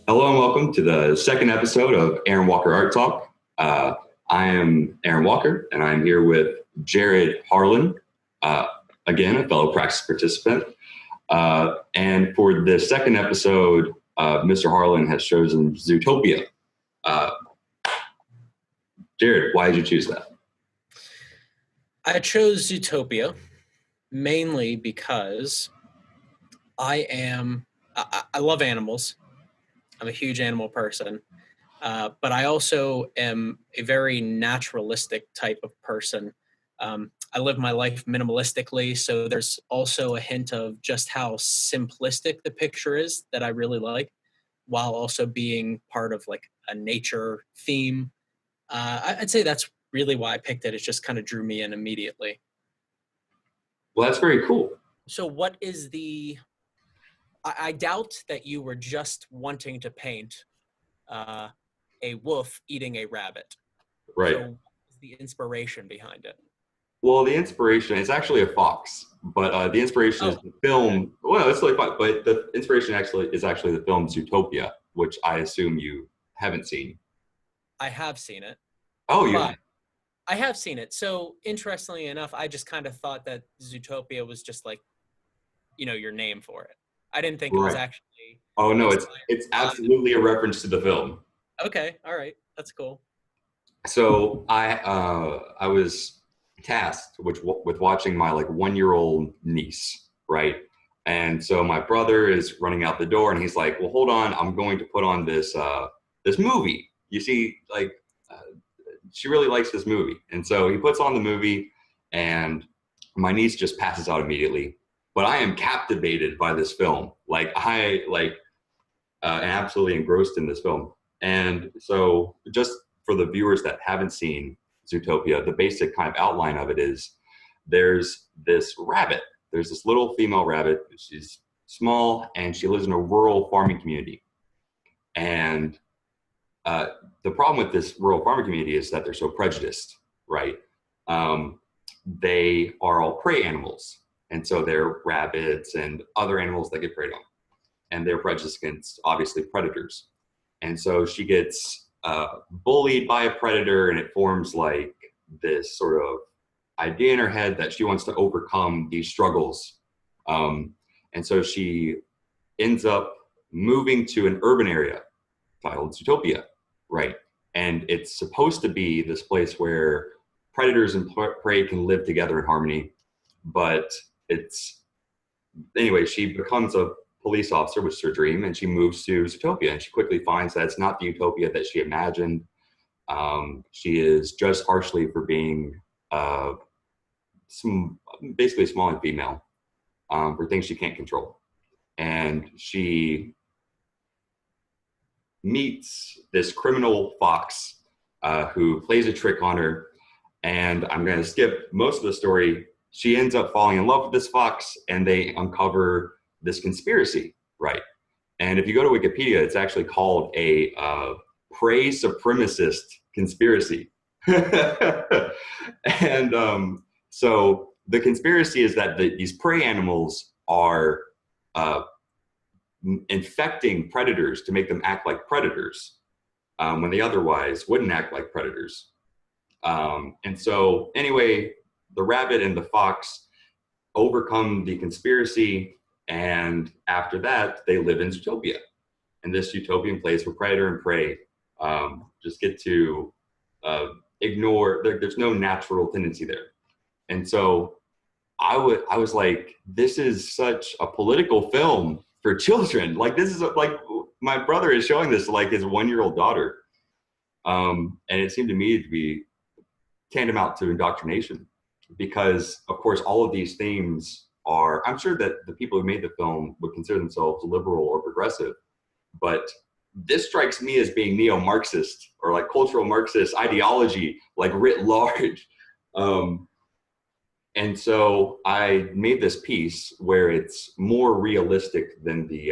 Hello and welcome to the second episode of Aaron Walker Art Talk. I am Aaron Walker, and I'm here with Jarrod Harlan, uh, again, a fellow practice participant. And for the second episode, Mr. Harlan has chosen Zootopia. Uh, Jarrod, why did you choose that? I chose Zootopia mainly because I love animals. I'm a huge animal person, but I also am a very naturalistic type of person. I live my life minimalistically, so there's also a hint of just how simplistic the picture is that I really like, while also being part of like a nature theme. I'd say that's really why I picked it. It just kind of drew me in immediately. Well, that's very cool. So, what is I doubt that you were just wanting to paint uh, a wolf eating a rabbit. Right. So, what is the inspiration behind it? Well, the inspiration is actually a fox, but the inspiration is Oh, the okay. film. Well, it's like, but the inspiration actually is the film Zootopia, which I assume you haven't seen. I have seen it, Oh, you but have. I have seen it. So, interestingly enough, I just kind of thought that Zootopia was just like, your name for it. I didn't think it was Right. actually Oh no, inspired it's by the absolutely a movie. reference to the film. Okay, all right, that's cool. So I was tasked with watching my like 1 year old niece, right? And so my brother is running out the door, and he's like, "Well, hold on, I'm going to put on this movie. You see, like uh, she really likes this movie." And so he puts on the movie, and my niece just passes out immediately. But I am captivated by this film. Like I like and absolutely engrossed in this film. And so, just for the viewers that haven't seen Zootopia, the basic kind of outline of it is there's this rabbit. There's this little female rabbit. She's small and she lives in a rural farming community. And uh, the problem with this rural farming community is that they're so prejudiced, right? Um, they are all prey animals. And so they're rabbits and other animals that get preyed on, and they're prejudiced against obviously predators. And so she gets bullied by a predator, and it forms like this sort of idea in her head that she wants to overcome these struggles. Um, and so she ends up moving to an urban area titled Zootopia, right? And it's supposed to be this place where predators and prey can live together in harmony, but it's anyway, she becomes a police officer, which is her dream, and she moves to Zootopia. And she quickly finds that it's not the utopia that she imagined. She is judged harshly for being some basically small and female for things she can't control. And she meets this criminal fox who plays a trick on her. And I'm going to skip most of the story. She ends up falling in love with this fox, and they uncover this conspiracy, right? And if you go to Wikipedia, it's actually called a prey supremacist conspiracy. And so the conspiracy is that these prey animals are uh, infecting predators to make them act like predators when they otherwise wouldn't act like predators. And so, anyway, the rabbit and the fox overcome the conspiracy, and after that, they live in Zootopia. And this utopian place where predator and prey just get to ignore. There's no natural tendency there. And so, I was like, this is such a political film for children. Like this is like my brother is showing this to like his 1 year old daughter, and it seemed to me to be tantamount to indoctrination because of course all of these themes are, I'm sure that the people who made the film would consider themselves liberal or progressive, but this strikes me as being neo-Marxist or like cultural Marxist ideology, like writ large. um, and so I made this piece where it's more realistic than the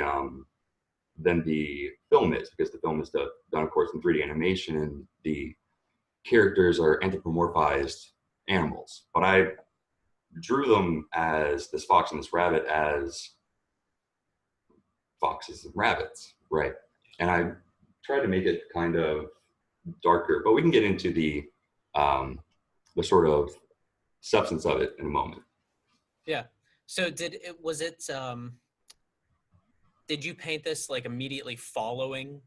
film is, because the film is done of course in 3D animation and the characters are anthropomorphized animals, but I drew them as this fox and this rabbit as foxes and rabbits, right? and I tried to make it kind of darker, but we can get into the sort of substance of it in a moment. Yeah. So did you paint this like immediately following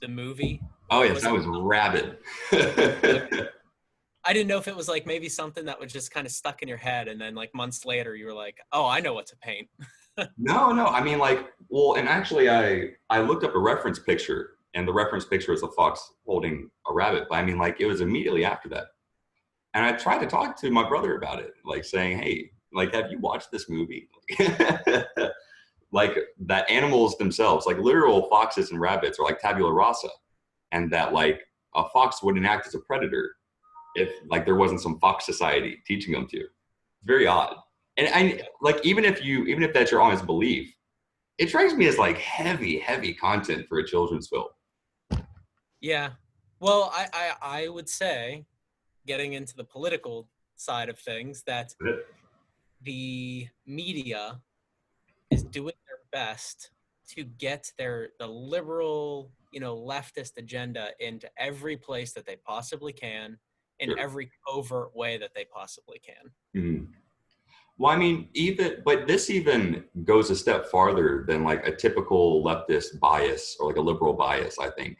the movie, Oh or yes, was that it was rabid. okay? I didn't know if it was like maybe something that was just kind of stuck in your head, and then like months later you were like, oh, I know what to paint. No. I mean, like, well, and actually, I looked up a reference picture, and the reference picture was a fox holding a rabbit. But I mean, like, it was immediately after that, and I tried to talk to my brother about it, like saying, "Hey, like, have you watched this movie?" Like that animals themselves, like literal foxes and rabbits, are like tabula rasa, and that like a fox wouldn't act as a predator if like there wasn't some fox society teaching them to. It's very odd. And I like even if that's your honest belief, it strikes me as like heavy content for a children's film. Yeah. Well, I would say, getting into the political side of things, that the media is doing their best to get the liberal, leftist agenda into every place that they possibly can, in Sure. every covert way that they possibly can. Mhm. Well, I mean, but this even goes a step farther than like a typical leftist bias or like a liberal bias, I think,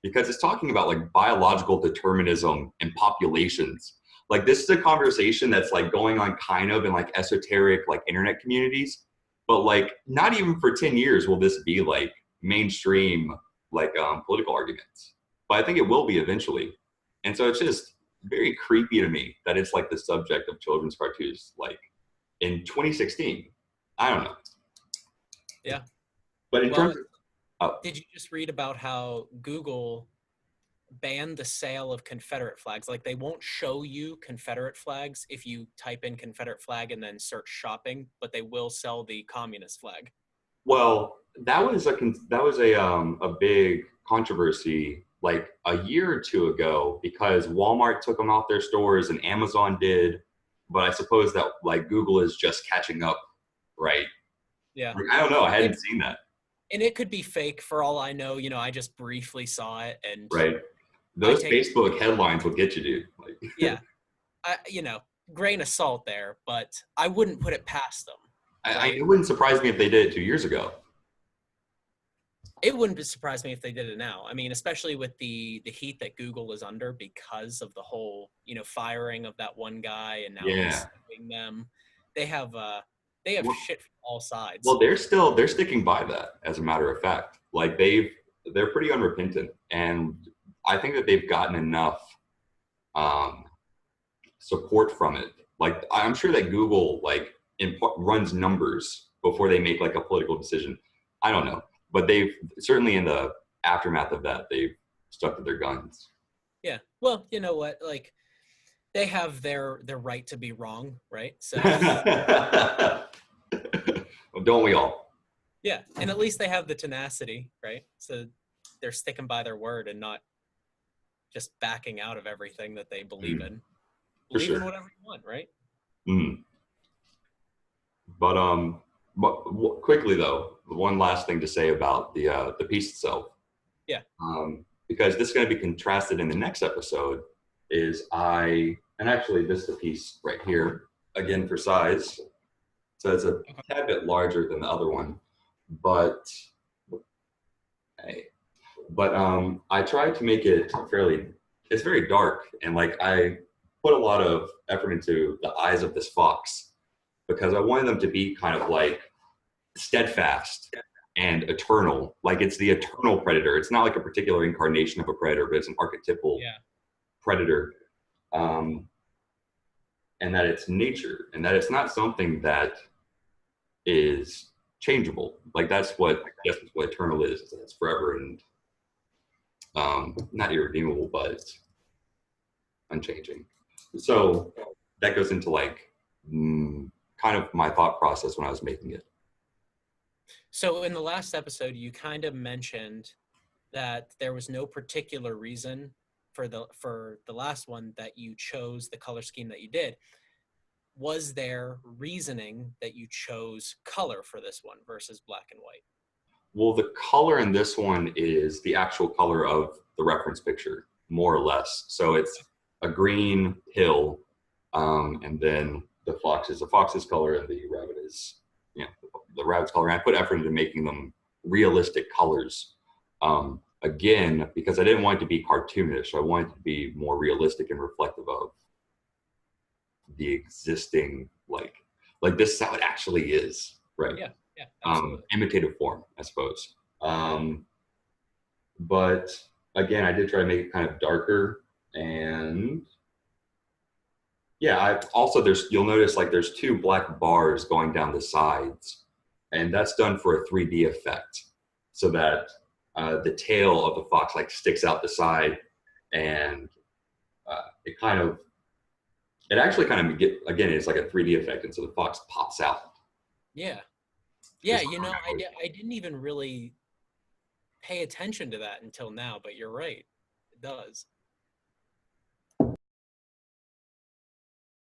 because it's talking about like biological determinism and populations. Like this is a conversation that's like going on kind of in like esoteric like internet communities, but like not even for 10 years will this be like mainstream like political arguments. But I think it will be eventually. And so it's just very creepy to me that it's like the subject of children's cartoons like in 2016. I don't know. Yeah. But in Well, terms of, oh, did you just read about how Google banned the sale of Confederate flags? Like, they won't show you Confederate flags if you type in Confederate flag and then search shopping, but they will sell the communist flag. well, that was a big controversy like a year or two ago because Walmart took them off their stores and Amazon did, but I suppose that like Google is just catching up, right? Yeah. Like, I don't know. I It, hadn't seen that, and it could be fake for all I know. I just briefly saw it, and right? I Those take, Facebook headlines will get you, dude. Like, yeah, grain of salt there, but I wouldn't put it past them, right? it wouldn't surprise me if they did it 2 years ago. It wouldn't surprise me if they did it now. I mean, especially with the heat that Google is under because of the whole, firing of that one guy, and now he's Yeah. suing them. They have they have Well, shit from all sides. well, they're sticking by that as a matter of fact. Like they're pretty unrepentant, and I think that they've gotten enough um, support from it. Like I'm sure that Google like runs numbers before they make like a political decision. I don't know, but they've certainly in the aftermath of that they've stuck to their guns. Yeah. Well, you know what? Like, they have their right to be wrong, right? So Well, don't we all? yeah, and at least they have the tenacity, right? So they're sticking by their word and not just backing out of everything that they believe Mm, in. for Believe in sure. whatever you want, right? Mm. But quickly though, one last thing to say about the piece itself, Yeah. because this is going to be contrasted in the next episode. And actually this is the piece right here again for size, so it's a Okay. tad bit larger than the other one, but hey, but I tried to make it fairly. It's very dark, and like I put a lot of effort into the eyes of this fox because I wanted them to be kind of like steadfast and eternal. Like it's the eternal predator. It's not like a particular incarnation of a predator, but it's an archetypal Yeah. predator. Um, and that it's nature, and that it's not something that is changeable. Like that's what eternal is. It's forever and not irredeemable, but unchanging. So that goes into like kind of my thought process when I was making it. So in the last episode, you kind of mentioned that there was no particular reason for the last one that you chose the color scheme that you did. Was there reasoning that you chose color for this one versus black and white? Well, the color in this one is the actual color of the reference picture, more or less. So it's a green hill, and then the fox is the fox's color, and the rabbit is, you know, the rabbit's color. And I put effort into making them realistic colors. Again, because I didn't want it to be cartoonish. I wanted it to be more realistic and reflective of the existing, like this is how it actually is, right? Yeah, yeah, absolutely. Imitative form, I suppose. But again, I did try to make it kind of darker, and yeah, I also you'll notice like there's two black bars going down the sides, and that's done for a 3D effect, so that the tail of the fox like sticks out the side, and it kind of it actually kind of again it's like a 3D effect, and so the fox pops out. Yeah, yeah. You know, I didn't even really pay attention to that until now, but you're right, it does.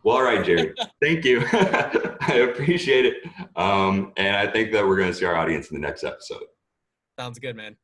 Well, all right, Jerry. Thank you. I appreciate it. And I think that we're going to see our audience in the next episode. Sounds good, man.